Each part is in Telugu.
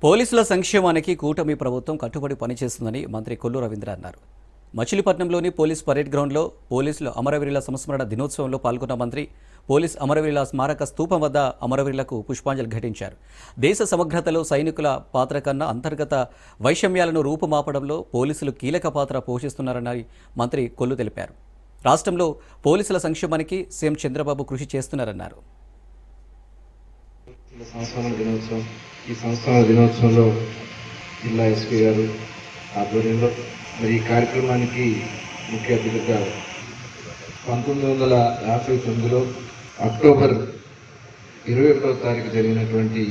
పోలీసుల సంక్షేమానికి కూటమి ప్రభుత్వం కట్టుబడి పనిచేస్తుందని మంత్రి కొల్లు రవీంద్ర అన్నారు. మచిలీపట్నంలోని పోలీస్ పరేడ్ గ్రౌండ్లో పోలీసులు అమరవీరుల సంస్మరణ దినోత్సవంలో పాల్గొన్న మంత్రి పోలీస్ అమరవీరుల స్మారక స్తూపం వద్ద అమరవీరులకు పుష్పాంజలి ఘటించారు. దేశ సమగ్రతలో సైనికుల పాత్ర కన్నా అంతర్గత వైషమ్యాలను రూపుమాపడంలో పోలీసులు కీలక పాత్ర పోషిస్తున్నారని మంత్రి కొల్లు తెలిపారు. రాష్ట్రంలో పోలీసుల సంక్షేమానికి సీఎం చంద్రబాబు కృషి చేస్తున్నారన్నారు. ఈ సంస్మరణ దినోత్సవంలో జిల్లా ఎస్పీ గారు ఆధ్వర్యంలో మరి ఈ కార్యక్రమానికి ముఖ్య అతిథిగా 1959లో అక్టోబర్ 21వ తారీఖు జరిగినటువంటి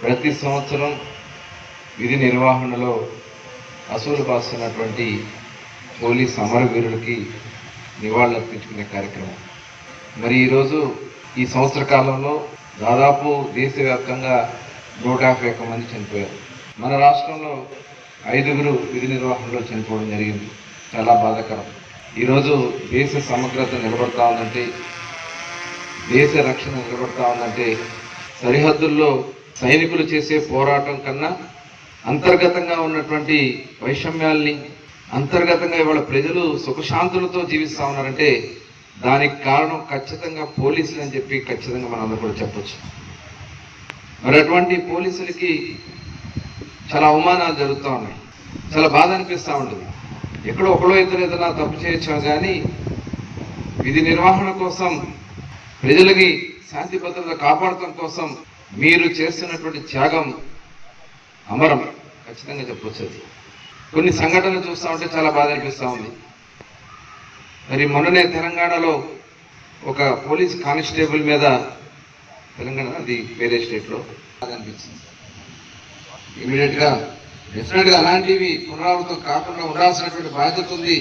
ప్రతి సంవత్సరం విధి నిర్వహణలో అసూలు బాస్తున్నటువంటి పోలీస్ అమరవీరులకి నివాళులర్పించుకునే కార్యక్రమం. మరి ఈరోజు ఈ సంవత్సర కాలంలో దాదాపు దేశవ్యాప్తంగా 151 మంది చనిపోయారు. మన రాష్ట్రంలో 5గురు విధి నిర్వహణలో చనిపోవడం జరిగింది. చాలా బాధాకరం. ఈరోజు దేశ సమగ్రత నిలబడతా ఉందంటే, దేశ రక్షణ నిలబడతా ఉందంటే సరిహద్దుల్లో సైనికులు చేసే పోరాటం కన్నా అంతర్గతంగా ఉన్నటువంటి వైషమ్యాల్ని, అంతర్గతంగా ఇవాళ ప్రజలు సుఖశాంతులతో జీవిస్తూ ఉన్నారంటే దానికి కారణం ఖచ్చితంగా పోలీసులు అని చెప్పి ఖచ్చితంగా మనందరూ కూడా చెప్పొచ్చు. మరి అటువంటి పోలీసులకి చాలా అవమానాలు జరుగుతూ ఉన్నాయి. చాలా బాధ అనిపిస్తూ ఉంటుంది. ఎక్కడో ఒకడో ఇద్దరు ఏదైనా తప్పు చేయొచ్చు, కానీ విధి నిర్వహణ కోసం, ప్రజలకి శాంతి భద్రత కాపాడటం కోసం మీరు చేస్తున్నటువంటి త్యాగం అమరం ఖచ్చితంగా చెప్పొచ్చు. అది కొన్ని సంఘటనలు చూస్తూ ఉంటే చాలా బాధ అనిపిస్తూ ఉంది. మరి మొన్ననే తెలంగాణలో ఒక పోలీస్ కానిస్టేబుల్ మీద, తెలంగాణ అది వేరే స్టేట్లో అనిపించింది. ఇమీడియట్గా డెఫినెట్గా అలాంటివి పునరావృతం కాకుండా ఉండాల్సినటువంటి బాధ్యత ఉంది.